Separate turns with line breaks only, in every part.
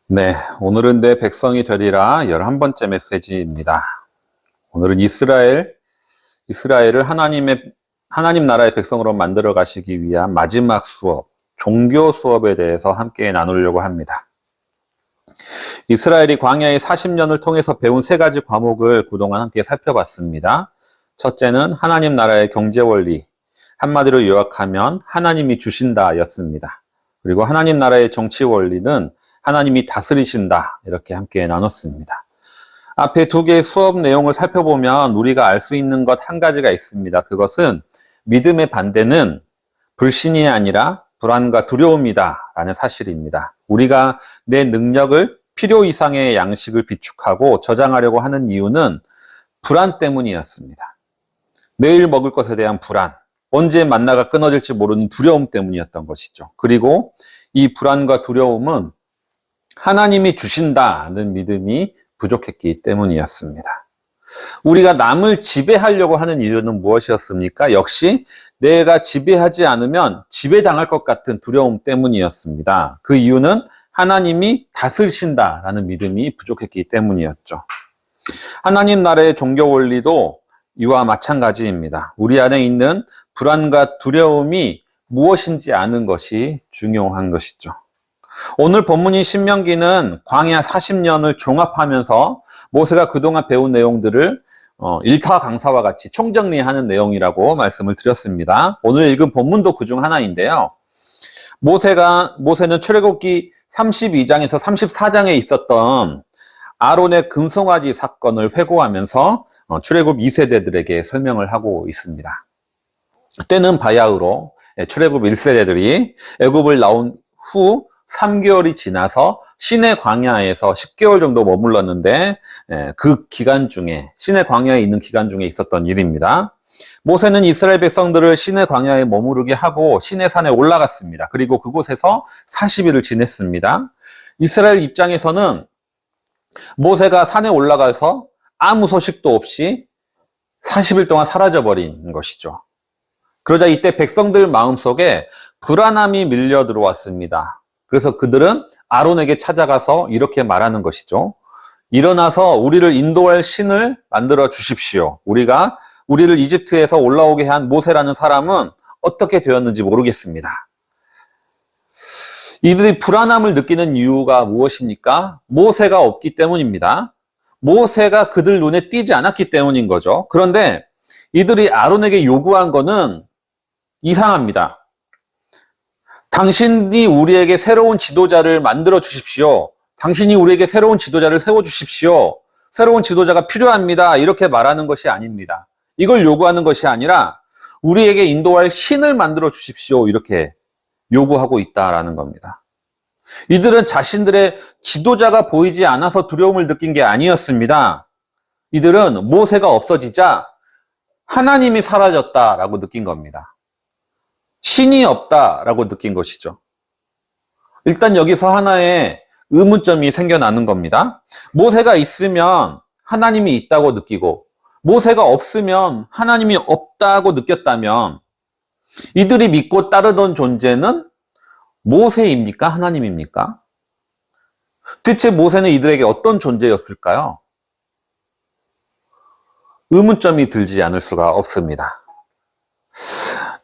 네, 오늘은 내 백성이 되리라 11번째 메시지입니다. 오늘은 이스라엘을 하나님 나라의 백성으로 만들어 가시기 위한 마지막 수업, 종교 수업에 대해서 함께 나누려고 합니다. 이스라엘이 광야의 40년을 통해서 배운 세 가지 과목을 그동안 함께 살펴봤습니다. 첫째는 하나님 나라의 경제 원리, 한마디로 요약하면 하나님이 주신다 였습니다. 그리고 하나님 나라의 정치 원리는 하나님이 다스리신다, 이렇게 함께 나눴습니다. 앞에 두 개의 수업 내용을 살펴보면 우리가 알 수 있는 것 한 가지가 있습니다. 그것은 믿음의 반대는 불신이 아니라 불안과 두려움이다 라는 사실입니다. 우리가 내 능력을 필요 이상의 양식을 비축하고 저장하려고 하는 이유는 불안 때문이었습니다. 내일 먹을 것에 대한 불안, 언제 만나가 끊어질지 모르는 두려움 때문이었던 것이죠. 그리고 이 불안과 두려움은 하나님이 주신다는 믿음이 부족했기 때문이었습니다. 우리가 남을 지배하려고 하는 이유는 무엇이었습니까? 역시 내가 지배하지 않으면 지배당할 것 같은 두려움 때문이었습니다. 그 이유는 하나님이 다스리신다라는 믿음이 부족했기 때문이었죠. 하나님 나라의 종교 원리도 이와 마찬가지입니다. 우리 안에 있는 불안과 두려움이 무엇인지 아는 것이 중요한 것이죠. 오늘 본문인 신명기는 광야 40년을 종합하면서 모세가 그동안 배운 내용들을 일타 강사와 같이 총정리하는 내용이라고 말씀을 드렸습니다. 오늘 읽은 본문도 그중 하나인데요. 모세는 출애굽기 32장에서 34장에 있었던 아론의 금송아지 사건을 회고하면서 출애굽 2세대들에게 설명을 하고 있습니다. 때는 바야흐로 출애굽 1세대들이 애굽을 나온 후 3개월이 지나서 시내 광야에서 10개월 정도 머물렀는데 그 기간 중에 시내 광야에 있는 기간 중에 있었던 일입니다. 모세는 이스라엘 백성들을 시내 광야에 머무르게 하고 시내 산에 올라갔습니다. 그리고 그곳에서 40일을 지냈습니다. 이스라엘 입장에서는 모세가 산에 올라가서 아무 소식도 없이 40일 동안 사라져버린 것이죠. 그러자 이때 백성들 마음속에 불안함이 밀려 들어왔습니다. 그래서 그들은 아론에게 찾아가서 이렇게 말하는 것이죠. 일어나서 우리를 인도할 신을 만들어 주십시오. 우리를 이집트에서 올라오게 한 모세라는 사람은 어떻게 되었는지 모르겠습니다. 이들이 불안함을 느끼는 이유가 무엇입니까? 모세가 없기 때문입니다. 모세가 그들 눈에 띄지 않았기 때문인 거죠. 그런데 이들이 아론에게 요구한 거는 이상합니다. 당신이 우리에게 새로운 지도자를 만들어 주십시오. 당신이 우리에게 새로운 지도자를 세워 주십시오. 새로운 지도자가 필요합니다. 이렇게 말하는 것이 아닙니다. 이걸 요구하는 것이 아니라 우리에게 인도할 신을 만들어 주십시오. 이렇게 요구하고 있다라는 겁니다. 이들은 자신들의 지도자가 보이지 않아서 두려움을 느낀 게 아니었습니다. 이들은 모세가 없어지자 하나님이 사라졌다라고 느낀 겁니다. 신이 없다라고 느낀 것이죠. 일단 여기서 하나의 의문점이 생겨나는 겁니다. 모세가 있으면 하나님이 있다고 느끼고 모세가 없으면 하나님이 없다고 느꼈다면 이들이 믿고 따르던 존재는 모세입니까? 하나님입니까? 대체 모세는 이들에게 어떤 존재였을까요? 의문점이 들지 않을 수가 없습니다.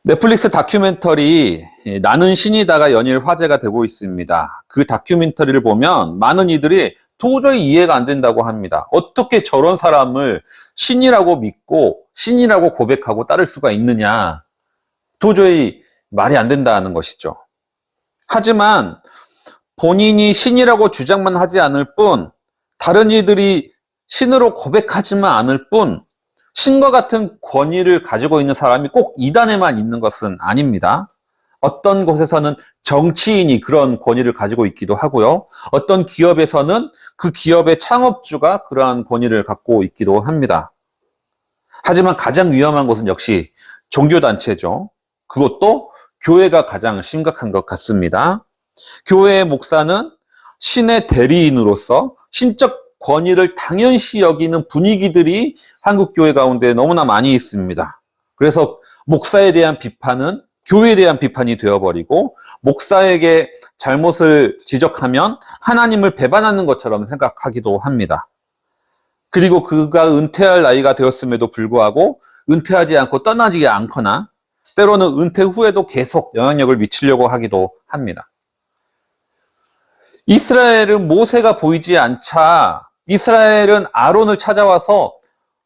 넷플릭스 다큐멘터리 나는 신이다가 연일 화제가 되고 있습니다. 그 다큐멘터리를 보면 많은 이들이 도저히 이해가 안 된다고 합니다. 어떻게 저런 사람을 신이라고 믿고 신이라고 고백하고 따를 수가 있느냐. 도저히 말이 안 된다는 것이죠. 하지만 본인이 신이라고 주장만 하지 않을 뿐 다른 이들이 신으로 고백하지만 않을 뿐 신과 같은 권위를 가지고 있는 사람이 꼭 이단에만 있는 것은 아닙니다. 어떤 곳에서는 정치인이 그런 권위를 가지고 있기도 하고요. 어떤 기업에서는 그 기업의 창업주가 그러한 권위를 갖고 있기도 합니다. 하지만 가장 위험한 것은 역시 종교단체죠. 그것도 교회가 가장 심각한 것 같습니다. 교회의 목사는 신의 대리인으로서 신적 권위를 당연시 여기는 분위기들이 한국 교회 가운데 너무나 많이 있습니다. 그래서 목사에 대한 비판은 교회에 대한 비판이 되어버리고 목사에게 잘못을 지적하면 하나님을 배반하는 것처럼 생각하기도 합니다. 그리고 그가 은퇴할 나이가 되었음에도 불구하고 은퇴하지 않고 떠나지 않거나 때로는 은퇴 후에도 계속 영향력을 미치려고 하기도 합니다. 이스라엘은 모세가 보이지 않자 이스라엘은 아론을 찾아와서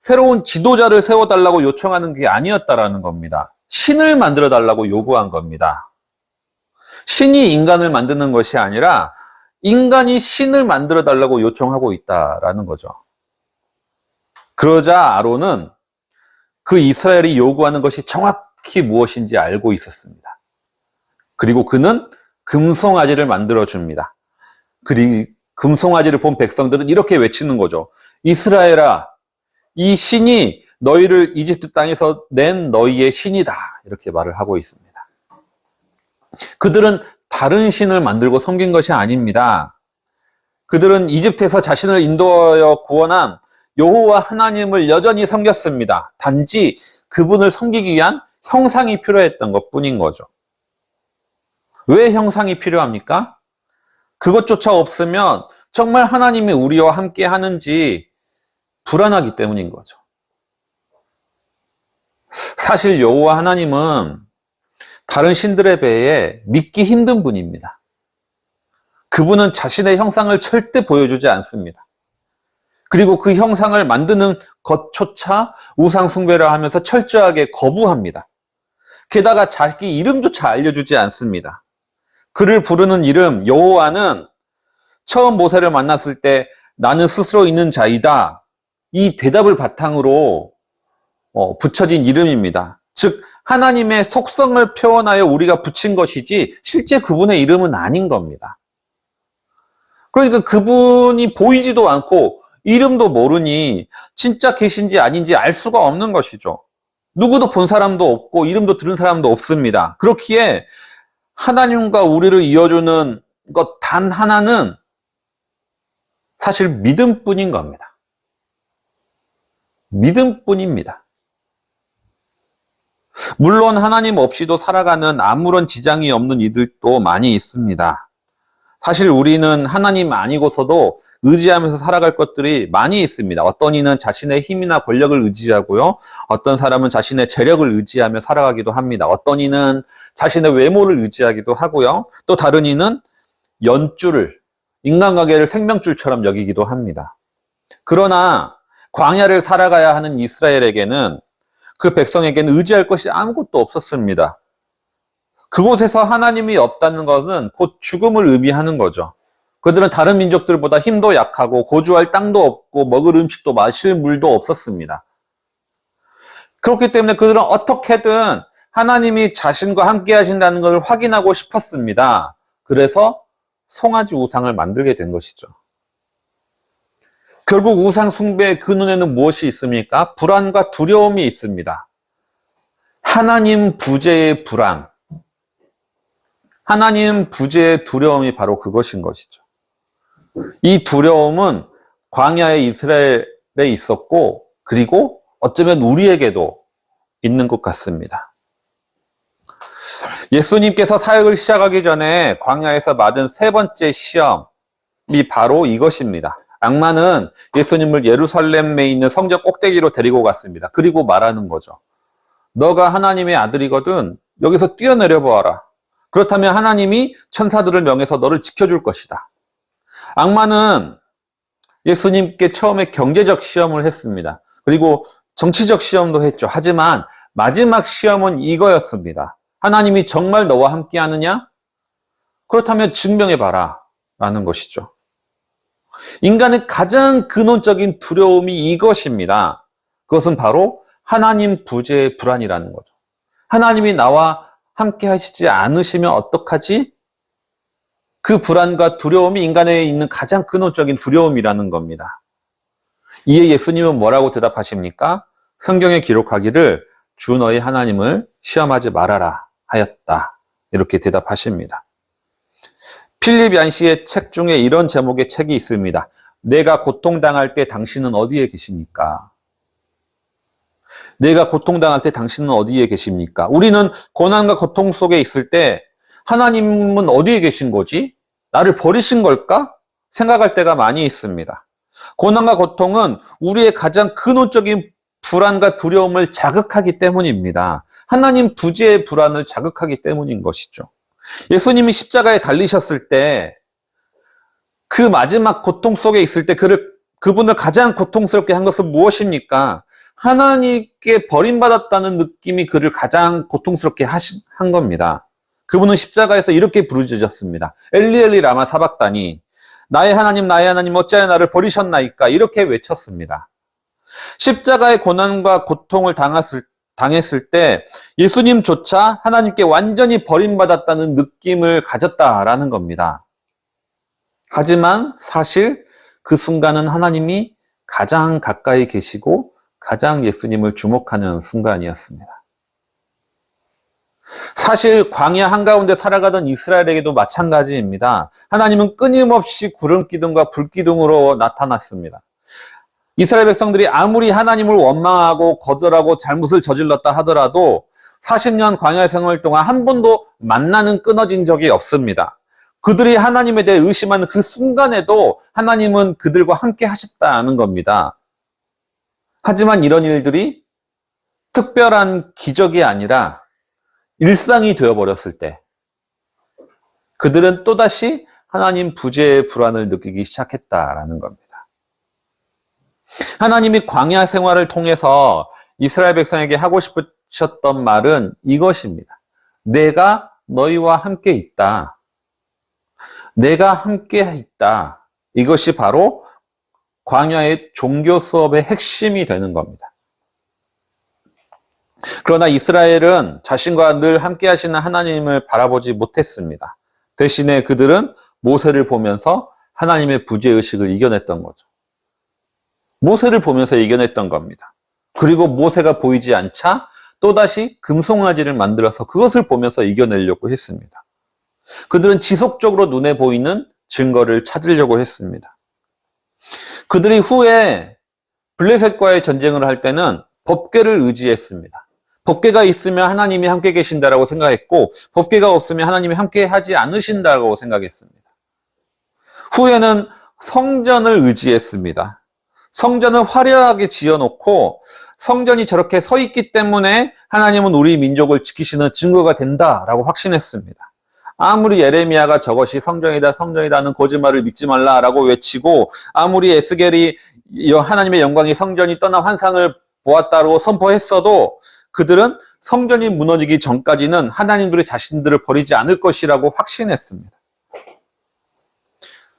새로운 지도자를 세워달라고 요청하는 게 아니었다라는 겁니다. 신을 만들어 달라고 요구한 겁니다. 신이 인간을 만드는 것이 아니라 인간이 신을 만들어 달라고 요청하고 있다라는 거죠. 그러자 아론은 그 이스라엘이 요구하는 것이 정확히 무엇인지 알고 있었습니다. 그리고 그는 금송아지를 만들어 줍니다. 그리고 금송아지를 본 백성들은 이렇게 외치는 거죠. 이스라엘아, 이 신이 너희를 이집트 땅에서 낸 너희의 신이다. 이렇게 말을 하고 있습니다. 그들은 다른 신을 만들고 섬긴 것이 아닙니다. 그들은 이집트에서 자신을 인도하여 구원한 여호와 하나님을 여전히 섬겼습니다. 단지 그분을 섬기기 위한 형상이 필요했던 것뿐인 거죠. 왜 형상이 필요합니까? 그것조차 없으면 정말 하나님이 우리와 함께 하는지 불안하기 때문인 거죠. 사실 여호와 하나님은 다른 신들에 비해 믿기 힘든 분입니다. 그분은 자신의 형상을 절대 보여주지 않습니다. 그리고 그 형상을 만드는 것조차 우상 숭배를 하면서 철저하게 거부합니다. 게다가 자기 이름조차 알려주지 않습니다. 그를 부르는 이름 여호와는 처음 모세를 만났을 때 나는 스스로 있는 자이다. 이 대답을 바탕으로 붙여진 이름입니다. 즉 하나님의 속성을 표현하여 우리가 붙인 것이지 실제 그분의 이름은 아닌 겁니다. 그러니까 그분이 보이지도 않고 이름도 모르니 진짜 계신지 아닌지 알 수가 없는 것이죠. 누구도 본 사람도 없고 이름도 들은 사람도 없습니다. 그렇기에 하나님과 우리를 이어주는 것 단 하나는 사실 믿음뿐인 겁니다. 믿음뿐입니다. 물론 하나님 없이도 살아가는 아무런 지장이 없는 이들도 많이 있습니다. 사실 우리는 하나님 아니고서도 의지하면서 살아갈 것들이 많이 있습니다. 어떤 이는 자신의 힘이나 권력을 의지하고요. 어떤 사람은 자신의 재력을 의지하며 살아가기도 합니다. 어떤 이는 자신의 외모를 의지하기도 하고요. 또 다른 이는 연줄을, 인간관계를 생명줄처럼 여기기도 합니다. 그러나 광야를 살아가야 하는 이스라엘에게는 그 백성에게는 의지할 것이 아무것도 없었습니다. 그곳에서 하나님이 없다는 것은 곧 죽음을 의미하는 거죠. 그들은 다른 민족들보다 힘도 약하고 거주할 땅도 없고 먹을 음식도 마실 물도 없었습니다. 그렇기 때문에 그들은 어떻게든 하나님이 자신과 함께 하신다는 것을 확인하고 싶었습니다. 그래서 송아지 우상을 만들게 된 것이죠. 결국 우상 숭배의 근원에는 무엇이 있습니까? 불안과 두려움이 있습니다. 하나님 부재의 불안, 하나님 부재의 두려움이 바로 그것인 것이죠. 이 두려움은 광야의 이스라엘에 있었고 그리고 어쩌면 우리에게도 있는 것 같습니다. 예수님께서 사역을 시작하기 전에 광야에서 맞은 세 번째 시험이 바로 이것입니다. 악마는 예수님을 예루살렘에 있는 성전 꼭대기로 데리고 갔습니다. 그리고 말하는 거죠. 너가 하나님의 아들이거든 여기서 뛰어내려 보아라. 그렇다면 하나님이 천사들을 명해서 너를 지켜줄 것이다. 악마는 예수님께 처음에 경제적 시험을 했습니다. 그리고 정치적 시험도 했죠. 하지만 마지막 시험은 이거였습니다. 하나님이 정말 너와 함께 하느냐? 그렇다면 증명해봐라 라는 것이죠. 인간의 가장 근원적인 두려움이 이것입니다. 그것은 바로 하나님 부재의 불안이라는 거죠. 하나님이 나와 함께 하시지 않으시면 어떡하지? 그 불안과 두려움이 인간에 있는 가장 근원적인 두려움이라는 겁니다. 이에 예수님은 뭐라고 대답하십니까? 성경에 기록하기를 주 너희 하나님을 시험하지 말아라 하였다. 이렇게 대답하십니다. 필립 얀시의 책 중에 이런 제목의 책이 있습니다. 내가 고통당할 때 당신은 어디에 계십니까? 내가 고통당할 때 당신은 어디에 계십니까? 우리는 고난과 고통 속에 있을 때 하나님은 어디에 계신 거지? 나를 버리신 걸까? 생각할 때가 많이 있습니다. 고난과 고통은 우리의 가장 근원적인 불안과 두려움을 자극하기 때문입니다. 하나님 부재의 불안을 자극하기 때문인 것이죠. 예수님이 십자가에 달리셨을 때 그 마지막 고통 속에 있을 때 그분을 가장 고통스럽게 한 것은 무엇입니까? 하나님께 버림받았다는 느낌이 그를 가장 고통스럽게 한 겁니다. 그분은 십자가에서 이렇게 부르짖었습니다. 엘리 엘리 라마 사박다니, 나의 하나님 어찌하여 나를 버리셨나이까, 이렇게 외쳤습니다. 십자가의 고난과 고통을 당했을 때 예수님조차 하나님께 완전히 버림받았다는 느낌을 가졌다라는 겁니다. 하지만 사실 그 순간은 하나님이 가장 가까이 계시고 가장 예수님을 주목하는 순간이었습니다. 사실 광야 한가운데 살아가던 이스라엘에게도 마찬가지입니다. 하나님은 끊임없이 구름 기둥과 불 기둥으로 나타났습니다. 이스라엘 백성들이 아무리 하나님을 원망하고 거절하고 잘못을 저질렀다 하더라도 40년 광야 생활 동안 한 번도 만나는 끊어진 적이 없습니다. 그들이 하나님에 대해 의심하는 그 순간에도 하나님은 그들과 함께 하셨다는 겁니다. 하지만 이런 일들이 특별한 기적이 아니라 일상이 되어버렸을 때 그들은 또다시 하나님 부재의 불안을 느끼기 시작했다라는 겁니다. 하나님이 광야 생활을 통해서 이스라엘 백성에게 하고 싶으셨던 말은 이것입니다. 내가 너희와 함께 있다. 내가 함께 있다. 이것이 바로 광야의 종교 수업의 핵심이 되는 겁니다. 그러나 이스라엘은 자신과 늘 함께 하시는 하나님을 바라보지 못했습니다. 대신에 그들은 모세를 보면서 하나님의 부재의식을 이겨냈던 거죠. 모세를 보면서 이겨냈던 겁니다. 그리고 모세가 보이지 않자 또다시 금송아지를 만들어서 그것을 보면서 이겨내려고 했습니다. 그들은 지속적으로 눈에 보이는 증거를 찾으려고 했습니다. 그들이 후에 블레셋과의 전쟁을 할 때는 법궤를 의지했습니다. 법궤가 있으면 하나님이 함께 계신다라고 생각했고 법궤가 없으면 하나님이 함께 하지 않으신다고 생각했습니다. 후에는 성전을 의지했습니다. 성전을 화려하게 지어놓고 성전이 저렇게 서 있기 때문에 하나님은 우리 민족을 지키시는 증거가 된다라고 확신했습니다. 아무리 예레미야가 저것이 성전이다 성전이다는 거짓말을 믿지 말라라고 외치고 아무리 에스겔이 하나님의 영광이 성전이 떠나 환상을 보았다고 선포했어도 그들은 성전이 무너지기 전까지는 하나님들이 자신들을 버리지 않을 것이라고 확신했습니다.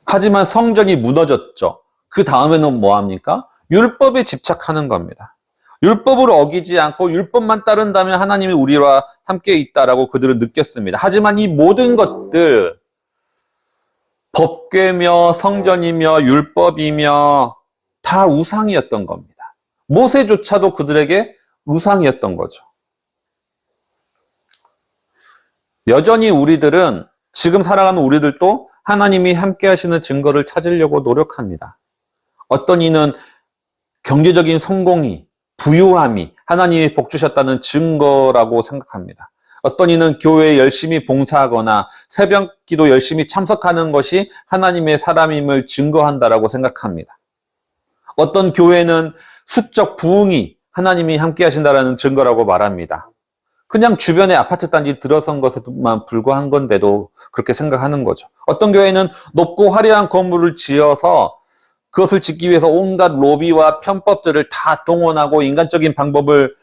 하지만 성전이 무너졌죠. 그 다음에는 뭐합니까? 율법에 집착하는 겁니다. 율법을 어기지 않고 율법만 따른다면 하나님이 우리와 함께 있다라고 그들은 느꼈습니다. 하지만 이 모든 것들, 법궤며 성전이며 율법이며 다 우상이었던 겁니다. 모세조차도 그들에게 우상이었던 거죠. 여전히 우리들은 지금 살아가는 우리들도 하나님이 함께 하시는 증거를 찾으려고 노력합니다. 어떤 이는 경제적인 성공이 부유함이 하나님이 복 주셨다는 증거라고 생각합니다. 어떤 이는 교회에 열심히 봉사하거나 새벽 기도 열심히 참석하는 것이 하나님의 사람임을 증거한다라고 생각합니다. 어떤 교회는 수적 부흥이 하나님이 함께 하신다라는 증거라고 말합니다. 그냥 주변에 아파트 단지 들어선 것에만 불과한 건데도 그렇게 생각하는 거죠. 어떤 교회는 높고 화려한 건물을 지어서 그것을 짓기 위해서 온갖 로비와 편법들을 다 동원하고 인간적인 방법을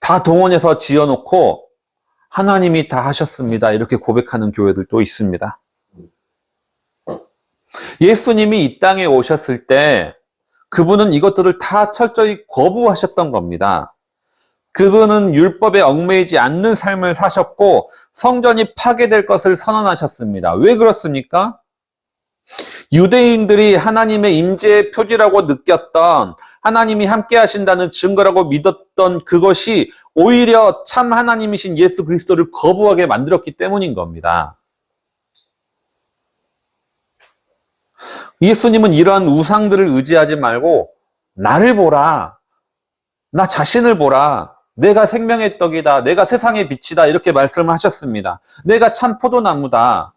다 동원해서 지어놓고 하나님이 다 하셨습니다. 이렇게 고백하는 교회들도 있습니다. 예수님이 이 땅에 오셨을 때 그분은 이것들을 다 철저히 거부하셨던 겁니다. 그분은 율법에 얽매이지 않는 삶을 사셨고 성전이 파괴될 것을 선언하셨습니다. 왜 그렇습니까? 유대인들이 하나님의 임재의 표지라고 느꼈던 하나님이 함께 하신다는 증거라고 믿었던 그것이 오히려 참 하나님이신 예수 그리스도를 거부하게 만들었기 때문인 겁니다. 예수님은 이러한 우상들을 의지하지 말고 나를 보라. 나 자신을 보라. 내가 생명의 떡이다. 내가 세상의 빛이다. 이렇게 말씀을 하셨습니다. 내가 참 포도나무다.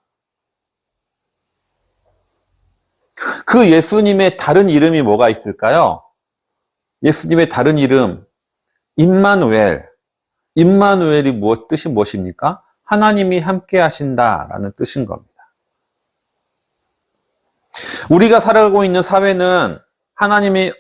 그 예수님의 다른 이름이 뭐가 있을까요? 예수님의 다른 이름, 임마누엘. 임마누엘이 뜻이 무엇입니까? 하나님이 함께 하신다라는 뜻인 겁니다. 우리가 살아가고 있는 사회는 하나님이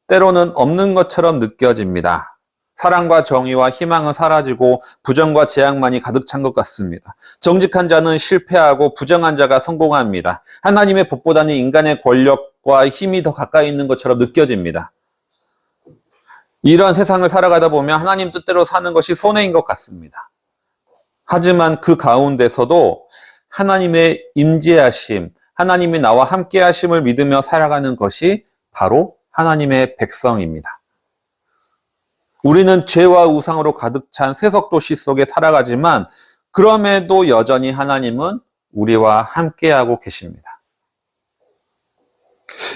때로는 없는 것처럼 느껴집니다. 사랑과 정의와 희망은 사라지고 부정과 재앙만이 가득 찬 것 같습니다. 정직한 자는 실패하고 부정한 자가 성공합니다. 하나님의 법보다는 인간의 권력과 힘이 더 가까이 있는 것처럼 느껴집니다. 이러한 세상을 살아가다 보면 하나님 뜻대로 사는 것이 손해인 것 같습니다. 하지만 그 가운데서도 하나님의 임재하심, 하나님이 나와 함께 하심을 믿으며 살아가는 것이 바로 하나님의 백성입니다. 우리는 죄와 우상으로 가득 찬 세속 도시 속에 살아가지만 그럼에도 여전히 하나님은 우리와 함께하고 계십니다.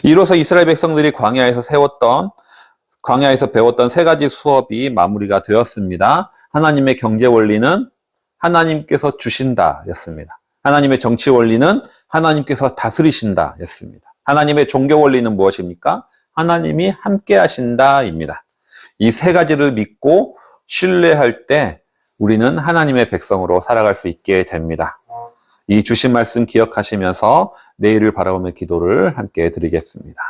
이로써 이스라엘 백성들이 광야에서 배웠던 세 가지 수업이 마무리가 되었습니다. 하나님의 경제 원리는 하나님께서 주신다 였습니다. 하나님의 정치 원리는 하나님께서 다스리신다 였습니다. 하나님의 종교 원리는 무엇입니까? 하나님이 함께 하신다입니다. 이 세 가지를 믿고 신뢰할 때 우리는 하나님의 백성으로 살아갈 수 있게 됩니다. 이 주신 말씀 기억하시면서 내일을 바라보며 기도를 함께 드리겠습니다.